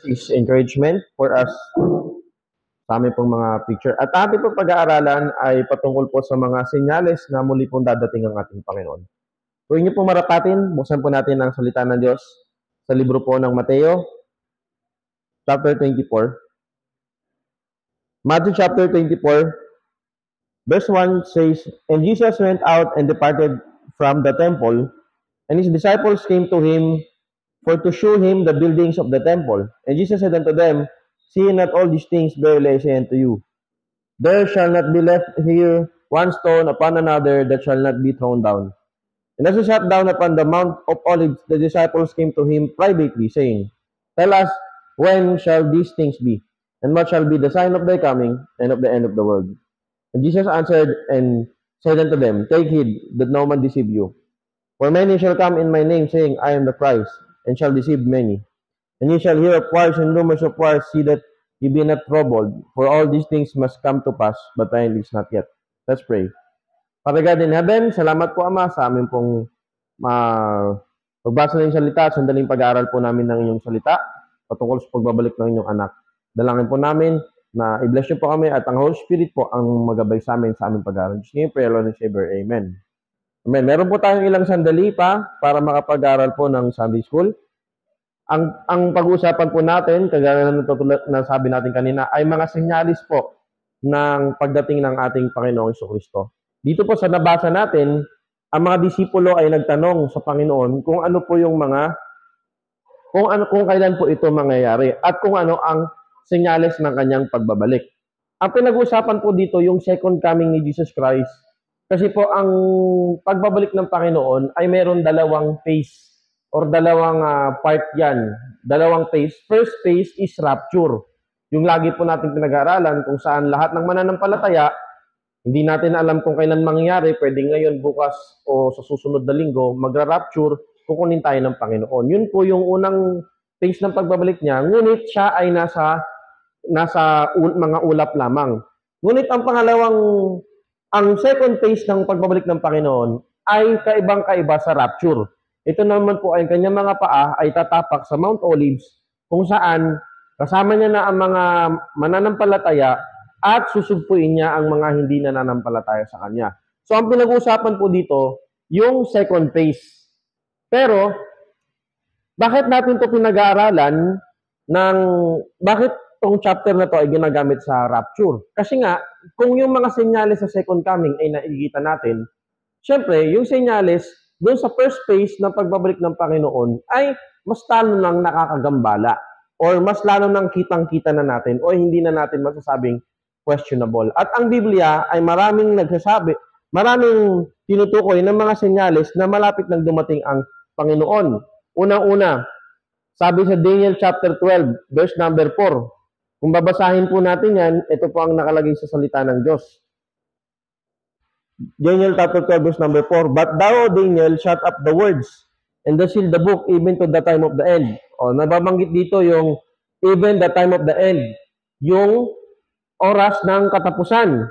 is encouragement for us sa amin pong mga picture. At ating pong pag-aaralan ay patungkol po sa mga senyales na muli pong dadating ang ating Panginoon. Kung inyo pong marapatin, buksan po natin ang salita ng Diyos sa libro po ng Mateo, chapter 24. Matthew chapter 24, verse 1 says, "And Jesus went out and departed from the temple, and his disciples came to him for to show him the buildings of the temple. And Jesus said unto them, See not all these things, verily I say unto you, there shall not be left here one stone upon another that shall not be thrown down. And as he sat down upon the Mount of Olives, the disciples came to him privately, saying, Tell us, when shall these things be? And what shall be the sign of thy coming and of the end of the world? And Jesus answered and said unto them, Take heed that no man deceive you. For many shall come in my name, saying, I am the Christ, and shall deceive many. And ye shall hear of wars and rumors of wars, see that ye be not troubled, for all these things must come to pass, but time is not yet. Let's pray. Father God in heaven, salamat po Ama sa amin pong pagbasa ng salita, sandaling pag-aaral po namin ng inyong salita, patungkol sa pagbabalik ng inyong anak. Dalangin po namin na i-bless niyo po kami at ang Holy Spirit po ang magabay sa amin pag-aaral. Just name, pray, Lord and Savior. Amen. Amen. Meron po tayong ilang sandali pa para makapag-aral po ng Sunday School. Ang pag-uusapan po natin, kagaya na sabi natin kanina, ay mga senyalis po ng pagdating ng ating Panginoong Jesucristo. Dito po sa nabasa natin, ang mga disipulo ay nagtanong sa Panginoon kung ano po yung kung kailan po ito mangyayari at kung ano ang senyalis ng kanyang pagbabalik. Ang pinag-uusapan po dito yung second coming ni Jesus Christ. Kasi po ang pagbabalik ng Panginoon ay mayroon dalawang phase or dalawang part yan. Dalawang phase. First phase is rapture. Yung lagi po natin pinag-aaralan kung saan lahat ng mananampalataya, hindi natin alam kung kailan mangyayari, pwede ngayon, bukas, o sa susunod na linggo, magra-rapture, kukunin tayo ng Panginoon. Yun po yung unang phase ng pagbabalik niya, ngunit siya ay nasa mga ulap lamang. Ngunit ang second phase ng pagbabalik ng Panginoon ay kaibang-kaiba sa rapture. Ito naman po ay kanyang mga paa ay tatapak sa Mount Olives kung saan kasama niya na ang mga mananampalataya at susugpuin niya ang mga hindi nananampalataya sa kanya. So ang pinag-uusapan po dito, yung second phase. Pero, bakit natin ito pinag-aaralan bakit itong chapter na to ay ginagamit sa rapture? Kasi nga, kung yung mga senyales sa second coming ay nakikita natin, syempre, yung senyales doon sa first phase ng pagbabalik ng Panginoon ay mas lalo nang nakakagambala or mas lalo nang kitang-kita na natin o hindi na natin masasabing questionable. At ang Biblia ay maraming tinutukoy ng mga senyales na malapit nang dumating ang Panginoon. Unang-una, sabi sa Daniel chapter 12, verse number 4. Kung babasahin po natin yan, ito po ang nakalagay sa salita ng Diyos. Daniel chapter 12, verse number 4. But thou, Daniel, shut up the words, and seal the book even to the time of the end. O, nababanggit dito yung even the time of the end. Yung oras ng katapusan.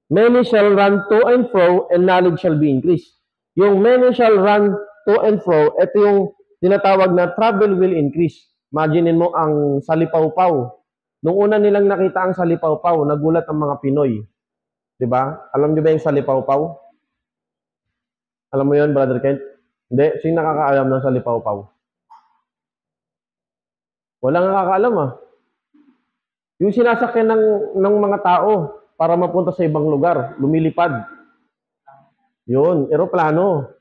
Many shall run to and fro, and knowledge shall be increased. Yung many shall run to and fro, ito yung tinatawag na travel will increase. Imaginin mo ang salipaw-paw. Nung una nilang nakita ang salipaw-paw, nagulat ang mga Pinoy. Diba? Alam niyo ba yung salipaw-paw? Alam mo yun, Brother Kent? Hindi? Sino nakakaalam ng salipaw-paw? Walang nakakaalam Yung sinasakyan ng mga tao para mapunta sa ibang lugar, lumilipad. Yun, eroplano.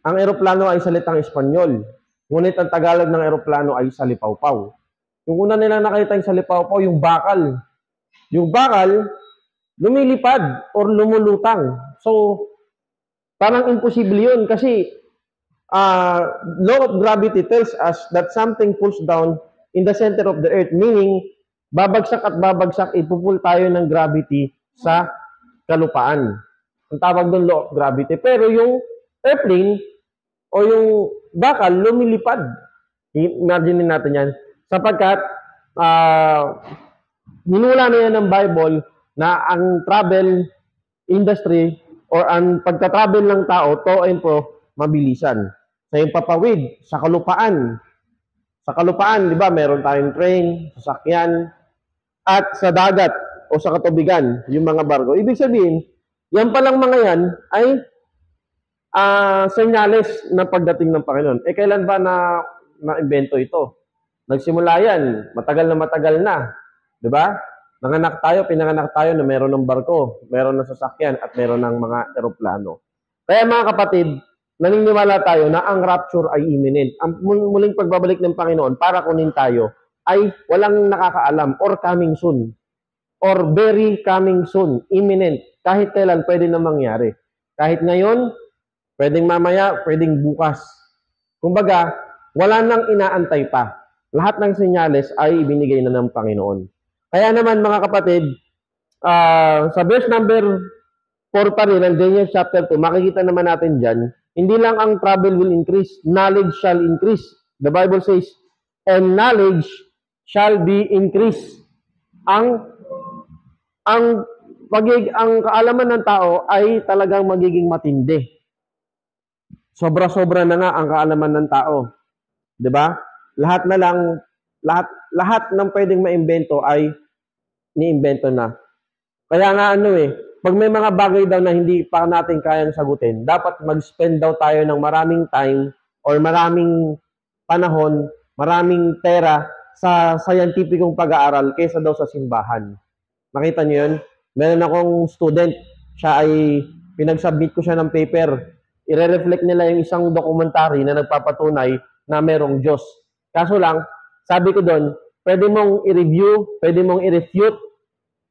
Ang eroplano ay salitang Espanyol. Ngunit ang Tagalog ng eroplano ay salipaw-paw. Yung una nilang nakita yung salipaw-paw, yung bakal. Yung bakal, lumilipad or lumulutang. So, parang imposible yun kasi law of gravity tells us that something pulls down in the center of the earth, meaning babagsak at babagsak, ipupul tayo ng gravity sa kalupaan. Ang tawag doon law of gravity. Pero yung airplane o yung bakal, lumilipad. Imagine natin yan. Sapagkat, ninula na yan ng Bible na ang travel industry or ang pagta-travel ng tao, to and fro, mabilisan. Sa yung papawid, sa kalupaan, Sa kalupaan, di ba, meron tayong train, sasakyan, at sa dagat o sa katubigan, yung mga barko. Ibig sabihin, yan palang mga yan ay senyales ng pagdating ng Panginoon. Kailan ba na-invento ito? Nagsimula yan, matagal na. Di ba? Pinanganak tayo na meron ng barko, meron ng sasakyan, at meron ng mga eroplano. Kaya mga kapatid, naniniwala tayo na ang rapture ay imminent. Ang muling pagbabalik ng Panginoon para kunin tayo ay walang nakakaalam or coming soon or very coming soon, imminent. Kahit kailan pwede na mangyari. Kahit ngayon, pwedeng mamaya, pwedeng bukas. Kumbaga, wala nang inaantay pa. Lahat ng senyales ay ibinigay na ng Panginoon. Kaya naman mga kapatid, sa verse number 4 pa rin, ng Daniel chapter 2, makikita naman natin dyan, hindi lang ang travel will increase, knowledge shall increase. The Bible says, and knowledge shall be increased. Ang kaalaman ng tao ay talagang magiging matindi. Sobra-sobra na nga ang kaalaman ng tao. 'Di ba? Lahat ng pwedeng maimbento ay niimbento na. Kaya nga pag may mga bagay daw na hindi pa natin kayang sagutin, dapat mag-spend daw tayo ng maraming time or maraming panahon, maraming pera sa scientificong pag-aaral kaysa daw sa simbahan. Nakita niyo yun? Meron akong student, siya ay pinag-submit ko siya ng paper. I-reflect nila yung isang documentary na nagpapatunay na merong Diyos. Kaso lang, sabi ko doon, pwede mong i-review, pwede mong i-refute,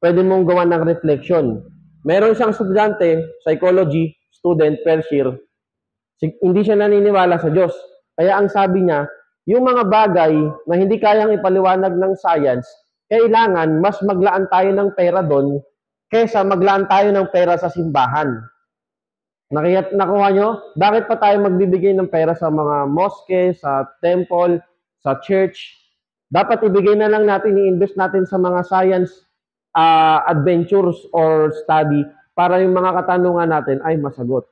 pwede mong gawa ng reflection. Meron siyang estudyante, psychology, student, first year, hindi siya naniniwala sa Diyos. Kaya ang sabi niya, yung mga bagay na hindi kayang ipaliwanag ng science, kailangan mas maglaan tayo ng pera doon kaysa maglaan tayo ng pera sa simbahan. Nakuha nyo? Bakit pa tayo magbibigay ng pera sa mga mosque, sa temple, sa church? Dapat ibigay na lang natin, i-invest natin sa mga science adventures or study para yung mga katanungan natin ay masagot.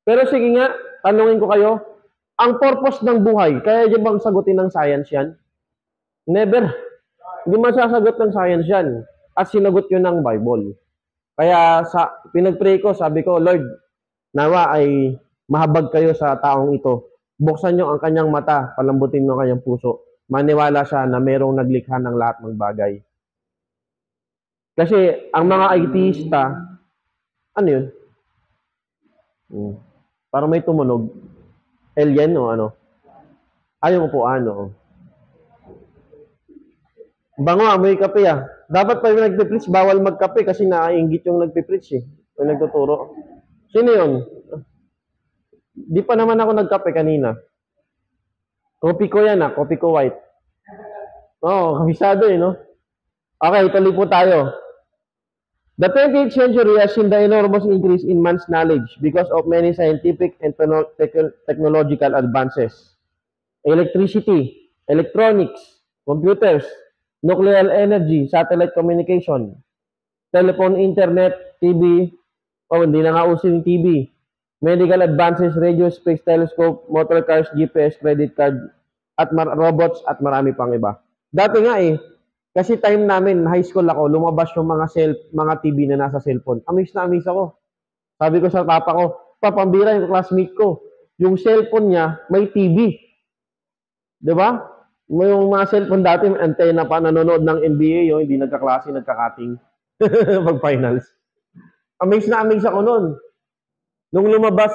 Pero sige nga, tanungin ko kayo, ang purpose ng buhay, kaya dyan bang sagutin ng science yan? Never. Hindi masasagot ng science yan. At sinagot yun ng Bible. Kaya pinag-pray ko, sabi ko, Lord, nawa ay mahabag kayo sa taong ito. Buksan nyo ang kanyang mata, palambutin mo ang kanyang puso. Maniwala siya na mayroong naglikha ng lahat ng bagay. Kasi ang mga atheista, ano yun? Parang may tumunog. Alien o ano? Ayaw mo po ano. Bango, amoy kape ah. Dapat pa yung nagpipreach, bawal magkape kasi naiinggit yung nagpipreach eh. Yung nagtuturo. Sino yun? Di pa naman ako nagkape kanina. Kopi ko yan kopi ko white. Kabisado no? Okay, tuloy po tayo. The 20th century has seen the enormous increase in man's knowledge because of many scientific and technological advances. Electricity, electronics, computers, nuclear energy, satellite communication, telephone, internet, TV, hindi na nga uso yung TV, medical advances, radio, space telescope, motor cars, GPS, credit card, at robots, at marami pang iba. Dati nga kasi time namin, high school ako, lumabas yung mga TV na nasa cellphone. Amaze na amaze ako. Sabi ko sa papa ko, pambira yung classmate ko. Yung cellphone niya, may TV. Diba? Yung mga cellphone dati, may antena pa, nanonood ng NBA, hindi nagkaklase, nagkakating. Pag finals. Amaze na amaze ako noon. Nung lumabas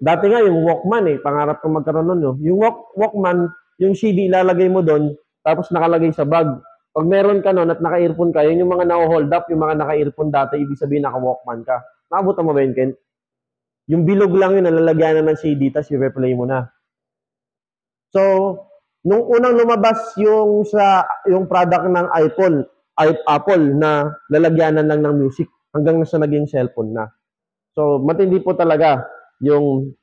dati nga yung Walkman pangarap ko magkaroon nun. Yung Walkman, yung CD ilalagay mo doon, tapos nakalagay sa bag. Pag meron ka nun at naka-earphone ka, yun yung mga na-hold up, yung mga naka-earphone dati, ibig sabihin naka-Walkman ka. Nakabutan mo ba yun, Ken? Yung bilog lang yun, nalalagyan na ng CD, tapos i-replay mo na. So, nung unang lumabas yung product ng Apple na lalagyanan lang ng music, hanggang sa naging cellphone na. So, matindi po talaga yung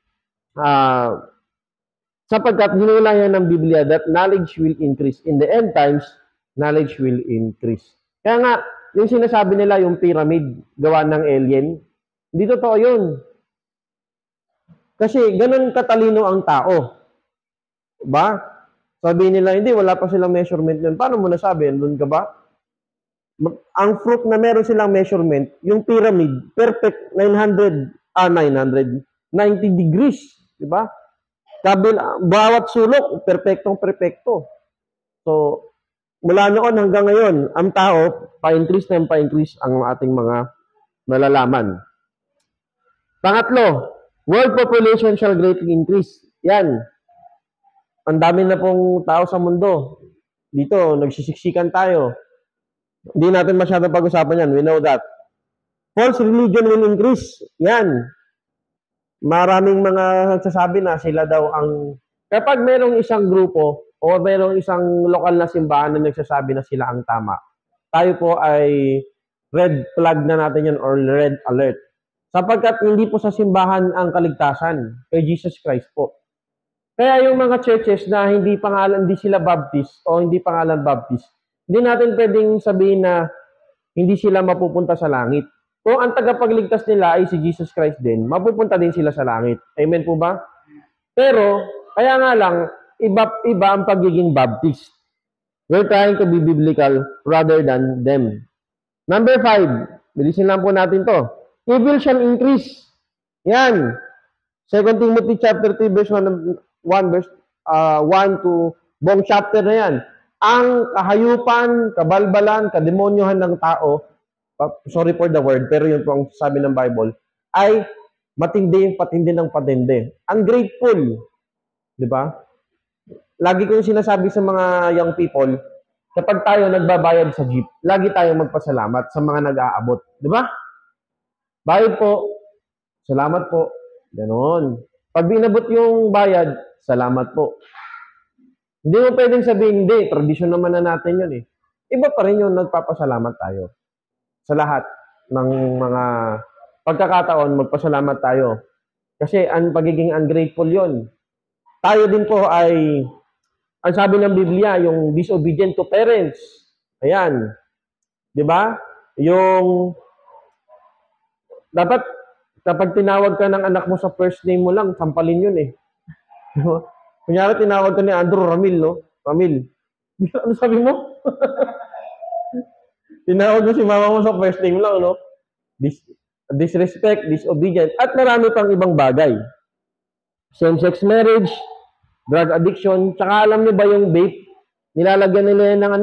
sapagkat ginulayan ng Biblia that knowledge will increase. In the end times, knowledge will increase. Kaya nga, yung sinasabi nila, yung pyramid, gawa ng alien, hindi totoo yun. Kasi ganun katalino ang tao. Ba? Sabihin nila, hindi, wala pa silang measurement yun. Paano mo nasabi? Doon ka ba? Ang fruit na meron silang measurement, yung pyramid, perfect 90 degrees. Di ba? Bawat sulok, perpektong-perpekto. So, mula noon hanggang ngayon, ang tao, pa-increase na pa-increase ang ating mga nalalaman. Pangatlo, world population shall greatly increase. Yan. Ang dami na pong tao sa mundo. Dito, nagsisiksikan tayo. Hindi natin masyadong pag-usapan yan. We know that. False religion will increase. Yan. Maraming mga nagsasabi na sila daw ang... Kapag merong isang grupo o merong isang lokal na simbahan na nagsasabi na sila ang tama, tayo po ay red flag na natin yan or red alert. Sapagkat hindi po sa simbahan ang kaligtasan, kay Jesus Christ po. Kaya yung mga churches na hindi sila Baptist o hindi pangalan Baptist, hindi natin pwedeng sabihin na hindi sila mapupunta sa langit. Kung ang tagapagligtas nila ay si Jesus Christ din, mapupunta din sila sa langit. Amen po ba? Pero, kaya nga lang, iba ang pagiging Baptist. We're trying to be biblical rather than them. Number 5, bilisin lang po natin to. Evil shall increase. Yan. 2 Timothy chapter 3 verse 1 to buong chapter na yan. Ang kahayupan, kabalbalan, kademonyohan ng tao, sorry for the word, pero yun po ang sabi ng Bible, ay matindi, patindi ng patindi. Ungrateful. Di ba? Lagi ko yung sinasabi sa mga young people, kapag tayo nagbabayad sa jeep, lagi tayong magpasalamat sa mga nag-aabot. Di ba? Bayad po. Salamat po. Ganon. Pag binabot yung bayad, salamat po. Hindi mo pwedeng sabihin, hindi, tradisyon naman na natin yun eh. Iba pa rin yung nagpapasalamat tayo. Sa lahat ng mga pagkakataon, magpasalamat tayo. Kasi ang pagiging ungrateful yon. Tayo din po ay, ang sabi ng Biblia, yung disobedient to parents. Ayan. Di ba? Yung, dapat, kapag tinawag ka ng anak mo sa first name mo lang, sampalin yun eh. Kunyari, tinawag ka ni Andrew Ramil, no? Ramil. Ano sabi mo? Tinawag mo si mama mo sa first name lang, no? Disrespect, disobedient, at marami pang ibang bagay. Same-sex marriage, drug addiction, tsaka alam niyo ba yung vape? Nilalagyan nila yan ng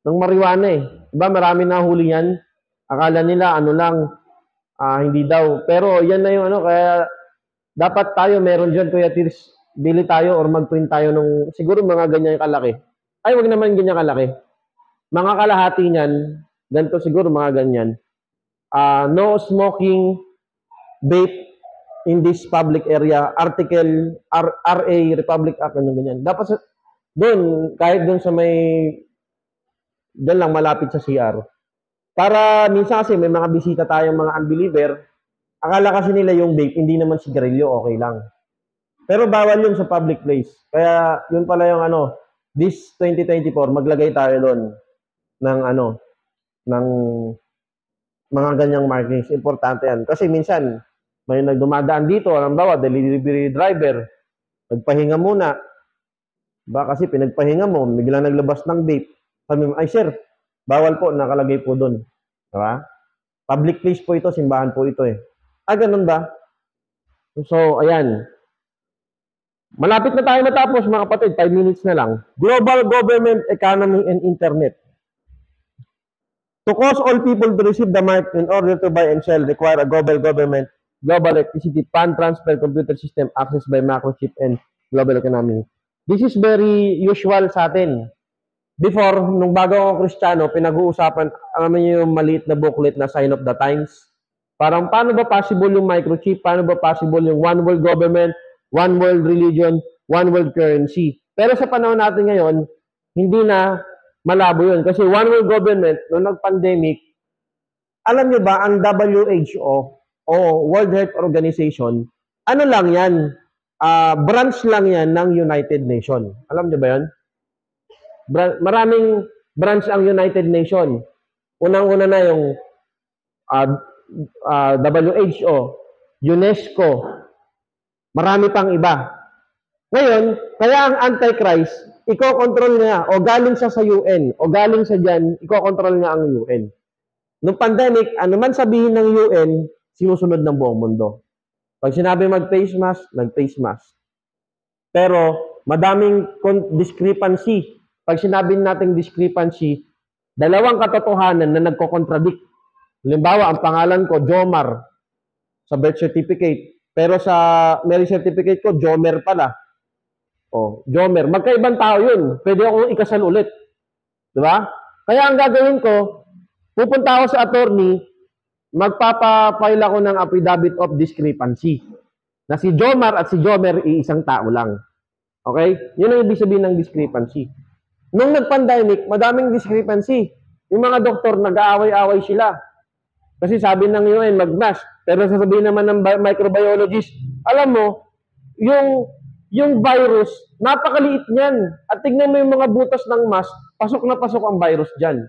ng marijuana eh. Diba marami na huli yan? Akala nila hindi daw. Pero yan na yung kaya dapat tayo meron dyan, Kuya Tirs, bili tayo or mag-print tayo nung siguro mga ganyan kalaki. Ay, wag naman ganyan kalaki. Mga kalahati niyan, ganito siguro mga ganyan. No smoking vape in this public area. Article RA Republic Act ganyan. Dapat doon kahit doon sa doon lang malapit sa CR. Para minsan kasi may mga bisita tayong mga unbeliever, akala kasi nila yung vape hindi naman sigarilyo, okay lang. Pero bawal yun sa public place. Kaya yun pala yung this 2024 maglagay tayo doon ng ng mga ganyang markings. Importante yan. Kasi minsan, may nagdumadaan dito, halimbawa, delivery driver, nagpahinga muna. Kasi pinagpahinga mo, biglang naglabas ng vape. Sabi mo, ay sir, bawal po, nakalagay po doon. Diba? Public place po ito, simbahan po ito eh. Ganun ba? So, ayan. Malapit na tayo matapos, mga kapatid. 5 minutes na lang. Global government, economy, and internet. To cause all people to receive the mark in order to buy and sell require a global government, global electricity, fund transfer, computer system, access by microchip, and global economy. This is very usual sa atin. Before, nung bago ako Kristiyano, pinag-uusapan, alam niyo yung maliit na booklet na Sign of the Times. Parang paano ba possible yung microchip? Paano ba possible yung one world government, one world religion, one world currency? Pero sa panahon natin ngayon, hindi na malabo yun. Kasi one world government, nung nag-pandemic, alam nyo ba, ang WHO o World Health Organization, ano lang yan? Branch lang yan ng United Nations. Alam nyo ba yan? Maraming branch ang United Nations. Unang-una na yung WHO, UNESCO, marami pang iba. Ngayon, kaya ang Antichrist, iko-control niya, o galing siya sa UN, o galing siya dyan, iko-control niya ang UN. Nung pandemic, ano man sabihin ng UN, sinusunod ng buong mundo. Pag sinabi mag-face mask, nag-face mask. Pero, madaming discrepancy. Pag sinabi natin discrepancy, dalawang katotohanan na nagko-contradict. Halimbawa, ang pangalan ko, Jomar, sa birth certificate. Pero sa marriage certificate ko, Jomer pala. O, Jomer. Magkaibang tao yun. Pwede akong ikasal ulit. Di ba? Kaya ang gagawin ko, pupunta ako sa attorney, magpapa-file ako ng affidavit of discrepancy. Na si Jomar at si Jomer iisang tao lang. Okay? Yun ang ibig sabihin ng discrepancy. Nung nag-pandemic, madaming discrepancy. Yung mga doktor, nag-aaway-aaway sila. Kasi sabi ng UN, mag-mask. Pero sasabihin naman ng microbiologist, alam mo, yung virus, napakaliit niyan. At tignan mo yung mga butas ng mask, pasok na pasok ang virus dyan.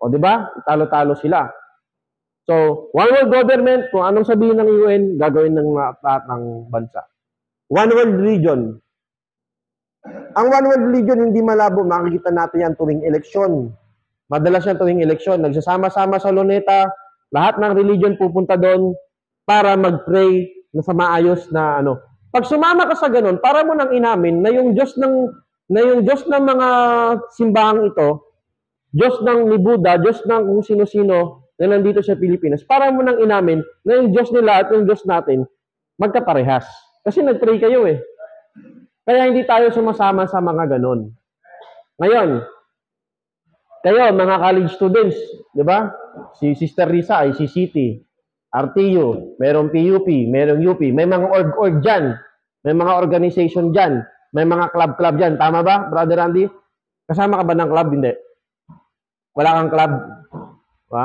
O, di ba? Talo-talo sila. So, one world government, kung anong sabihin ng UN, gagawin ng lahat ng bansa. One world religion. Ang one world religion, hindi malabo. Makikita natin yan tuwing eleksyon. Madalas yan tuwing eleksyon. Nagsasama-sama sa Luneta, lahat ng religion pupunta doon para mag-pray na sa maayos na ano. Pag sumama ka sa ganun, para mo nang inamin na yung Diyos ng mga simbahang ito, Diyos ni Buddha, Diyos ng kung sino-sino na nandito sa Pilipinas, para mo nang inamin na yung Diyos nila at yung Diyos natin magkaparehas. Kasi nag-pray kayo eh. Kaya hindi tayo sumasama sa mga ganun. Ngayon, kayo, mga college students, di ba? Si Sister Risa ay CCT, RTU, merong PUP, merong UP, may mga org dyan, may mga organization dyan, may mga club dyan. Tama ba, Brother Randy? Kasama ka ba ng club? Hindi. Wala kang club? Diba?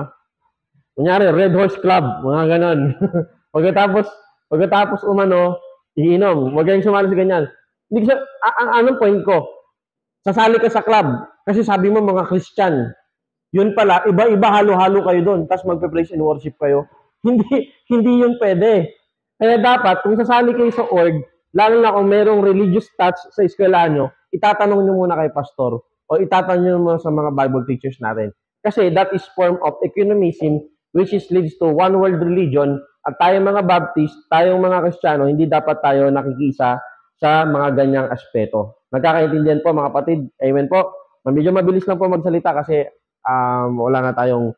Kunyari, Red Horse Club, mga ganon. pagkatapos umano, iinom. Huwag kayong sumali sa ganyan. Hindi kasi, anong point ko? Sasali ka sa club, kasi sabi mo mga Christian. Yun pala, iba-iba halo-halo kayo doon, tapos magpe-praise and worship kayo. Hindi yun pwede. Kaya dapat, kung sasali kayo sa org, lalo na kung merong religious touch sa eskwela nyo, itatanong nyo muna kay pastor o itatanong nyo muna sa mga Bible teachers natin. Kasi that is form of ecumenism which is leads to one world religion at tayong mga Baptist, tayong mga Kristiyano, hindi dapat tayo nakikisa sa mga ganyang aspeto. Nagkakaintindihan po mga kapatid. Amen po. Medyo mabilis lang po magsalita kasi wala na tayong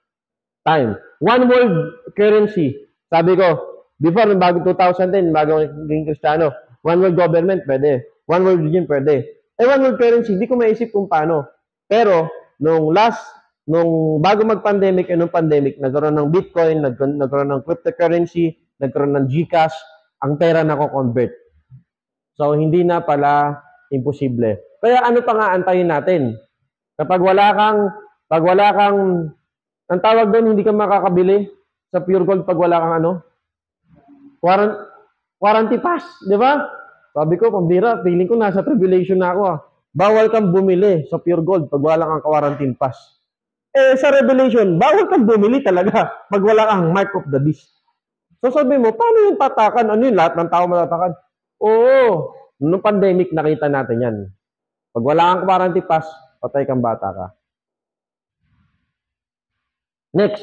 time. One world currency. Sabi ko, before, bago 2010, bago naging Kristiyano, one world government, pwede. One world religion, pwede. One world currency, hindi ko maisip kung paano. Pero, nung bago mag-pandemic, nung pandemic, nagkaroon ng Bitcoin, nagkaroon ng cryptocurrency, nagkaroon ng GCash, ang pera na ko-convert. So, hindi na pala imposible. Kaya ano pa nga antayin natin? Kapag wala kang, ang tawag doon, hindi ka makakabili sa Pure Gold pag wala kang warranty pass, di ba? Sabi ko, pambira, feeling ko nasa tribulation na ako. Bawal kang bumili sa Pure Gold pag wala kang quarantine pass. Sa Revelation, bawal kang bumili talaga pag wala kang mark of the beast. So sabi mo, paano yung tatakan? Ano yun? Lahat ng tao matatakan? Oo. Noong pandemic, nakita natin yan. Pag wala kang quarantine pass, patay kang bata ka. Next,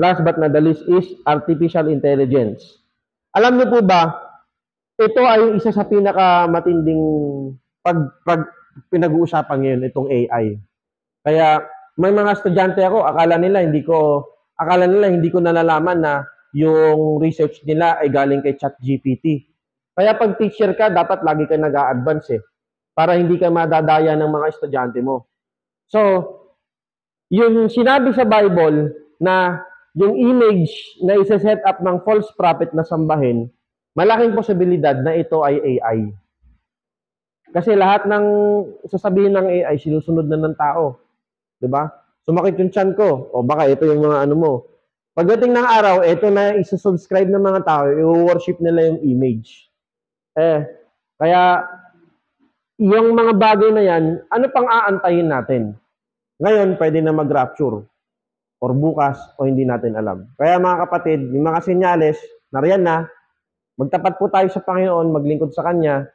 last but not the least is artificial intelligence. Alam niyo po ba, ito ay isa sa pinakamatinding pinag-uusapan ngayon, itong AI. Kaya may mga estudyante ako, akala nila hindi ko nalalaman na yung research nila ay galing kay ChatGPT. Kaya pag teacher ka, dapat lagi ka nag-a-advance para hindi ka madadaya ng mga estudyante mo. So, yung sinabi sa Bible na yung image na isa-set up ng false prophet na sambahin, malaking posibilidad na ito ay AI. Kasi lahat ng sasabihin ng AI, sinusunod na ng tao. Diba? Sumakit yung tiyan ko. O baka ito yung mga ano mo. Pagdating ng araw, ito na isa-subscribe ng mga tao, i-worship nila yung image. Kaya yung mga bagay na yan, ano pang aantayin natin? Ngayon, pwede na mag-rapture. Or bukas, o hindi natin alam. Kaya mga kapatid, yung mga senyales, nariyan na, magtapat po tayo sa Panginoon, maglingkod sa Kanya,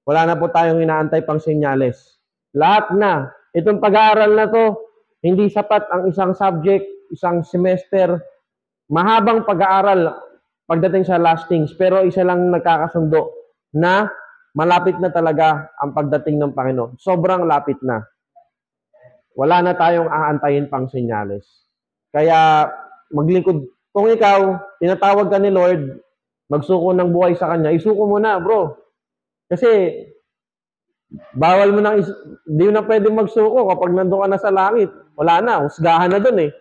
Wala na po tayong inaantay pang senyales. Lahat na. Itong pag-aaral na to, hindi sapat ang isang subject, isang semester, mahabang pag-aaral pagdating sa lastings, pero isa lang nagkakasundo na malapit na talaga ang pagdating ng Panginoon. Sobrang lapit na. Wala na tayong aantayin pang senyales. Kaya maglingkod. Kung ikaw, tinatawag ka ni Lord, magsuko ng buhay sa Kanya, isuko mo na, bro. Kasi bawal mo nang, hindi mo na pwedeng magsuko kapag nandun ka na sa langit. Wala na, husgahan na dun eh.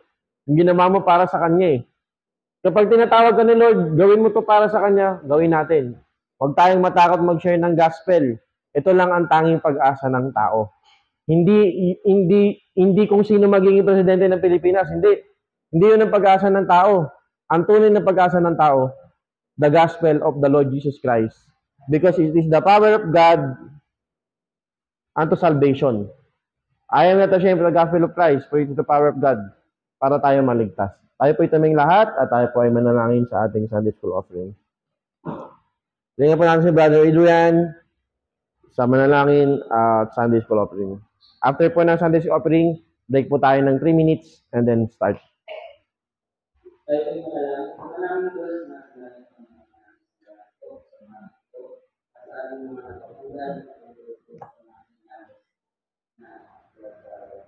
Yung ginawa mo para sa Kanya eh. Kapag tinatawag ka ni Lord, gawin mo to para sa Kanya, gawin natin. Huwag tayong matakot mag-share ng gospel. Ito lang ang tanging pag-asa ng tao. Hindi kung sino magiging presidente ng Pilipinas. Hindi yun ang pag-asa ng tao. Ang tunay na pag-asa ng tao, the gospel of the Lord Jesus Christ. Because it is the power of God unto salvation. I am not ashamed of the gospel of Christ, for it is the power of God para tayo maligtas. Tayo po itaming lahat at tayo po ay manalangin sa ating Sunday School offering. Tingnan po natin si Brother Adrian sa manalangin at Sunday School offering. After po ng Sunday School offering, break po tayo ng 3 minutes and then start.